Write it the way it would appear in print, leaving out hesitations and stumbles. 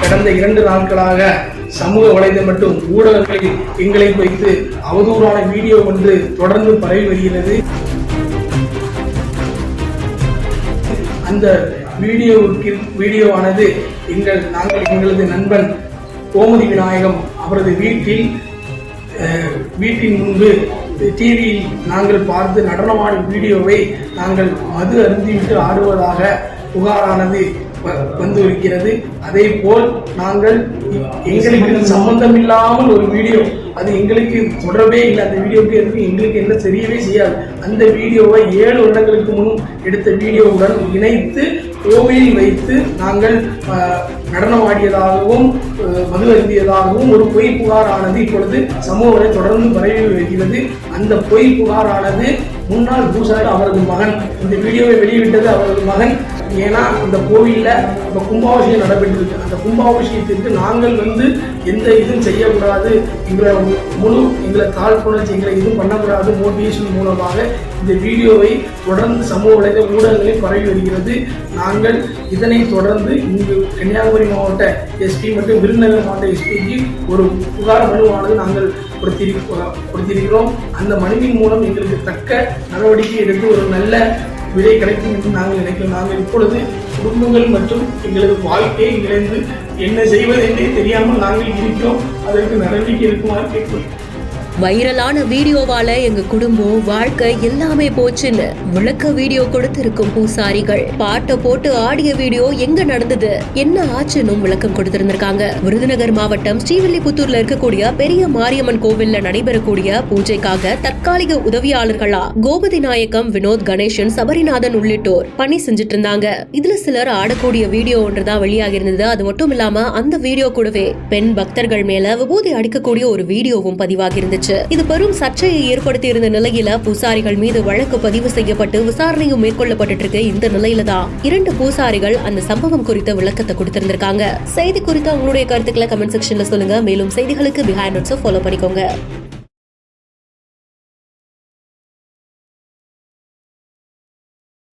கடந்த 2 நாட்களாக சமூக வலைதளம் மற்றும் ஊடகங்களில் எங்களை வைத்து அவதூறான வீடியோ ஒன்று தொடர்ந்து பரவி வருகிறது. அந்த வீடியோவானது நாங்கள் எங்களது நண்பன் கோமதி விநாயகம் அவரது வீட்டின் முன்பு டிவியில் நாங்கள் பார்த்து நடனமாடும் வீடியோவை நாங்கள் மது அருந்திவிட்டு ஆடுவதாக புகாரானது வந்து இருக்கிறது. அதே போல் நாங்கள் எங்களுக்கு சம்பந்தமில்லாமல் ஒரு வீடியோ, அது எங்களுக்கு தொடர்பே இல்லை, அந்த வீடியோக்கு எங்களுக்கு என்ன தெரியவே செய்யாது. அந்த வீடியோவை 7 வருடங்களுக்கு முன் எடுத்த வீடியோவுடன் இணைத்து கோவிலில் வைத்து நாங்கள் நடனமாடியதாகவும் மது அருந்தியதாகவும் ஒரு பொய் புகாரானது இப்பொழுது சமூக தொடர்ந்து பரவி வருகிறது. அந்த பொய் புகாரானது முன்னாள் பூசாரி அவரது மகன், இந்த வீடியோவை வெளியிட்டது அவரது மகன். ஏன்னா இந்த கோவிலில் இப்போ கும்பாபிஷேகம் நடைபெற்றிருக்கு. அந்த கும்பாபிஷேகத்திற்கு நாங்கள் எந்த இதுவும் செய்யக்கூடாது, எங்களை காழ்ப்புணர்ச்சி எங்களை இதுவும் பண்ணக்கூடாது மோட்டிவேஷன் மூலமாக இந்த வீடியோவை தொடர்ந்து சமூக வலைதள ஊடகங்களில் பரவி வருகிறது. நாங்கள் இதனை தொடர்ந்து இங்கு கன்னியாகுமரி மாவட்ட எஸ்பி மற்றும் விருதுநகர் மாவட்ட எஸ்பிக்கு ஒரு புகார் மனுவானது நாங்கள் கொடுத்திருக்கிறோம். அந்த மனுவின் மூலம் எங்களுக்கு தக்க நடவடிக்கை எடுத்து ஒரு நல்ல விடை கிடைக்கும் என்று நாங்கள் நினைக்கிறோம். நாங்கள் இப்பொழுது குடும்பங்கள் மற்றும் எங்களது வாழ்க்கையை இழந்து என்ன செய்வதென்றே தெரியாமல் நாங்கள் இருக்கிறோம். அதற்கு நடவடிக்கை எடுக்குமாறு கேட்கிறோம். வைரலான வீடியோவால எங்க குடும்பம் வாழ்க்கை எல்லாமே போச்சுன்னு விளக்க வீடியோ கொடுத்திருக்கும் பூசாரிகள், பாட்டை போட்டு ஆடிய வீடியோ எங்க நடந்தது, என்ன ஆச்சுன்னு விளக்கம் கொடுத்திருந்திருக்காங்க. விருதுநகர் மாவட்டம் ஸ்ரீவில்லிபுத்தூர்ல இருக்கக்கூடிய பெரிய மாரியம்மன் கோவில்ல நடைபெறக்கூடிய பூஜைக்காக தற்காலிக உதவியாளர்களா கோமதி நாயகம், வினோத், கணேசன், சபரிநாதன் உள்ளிட்டோர் பணி செஞ்சுட்டு இருந்தாங்க. இதுல சிலர் ஆடக்கூடிய வீடியோ ஒன்றுதான் வெளியாகி இருந்தது. அது மட்டும் இல்லாம அந்த வீடியோ கூடவே பெண் பக்தர்கள் மேல விபூதி அடிக்கக்கூடிய ஒரு வீடியோவும் பதிவாகி இருந்துச்சு. இது பெரும் சர்ச்சையை ஏற்படுத்தி இருந்த நிலையில பூசாரிகள் மீது வழக்கு பதிவு செய்யப்பட்டு விசாரணையும் மேற்கொள்ளப்பட்டு இருக்கு. இந்த நிலையில தான் 2 பூசாரிகள் அந்த சம்பவம் குறித்த விளக்கத்தை கொடுத்திருந்திருக்காங்க. செய்தி குறித்த உங்களுடைய கருத்துக்களை கமெண்ட் செக்ஷன்ல சொல்லுங்க. மேலும் செய்திகளுக்கு பிஹைண்ட் நோட்ஸ் ஃபாலோ பண்ணிக்கோங்க.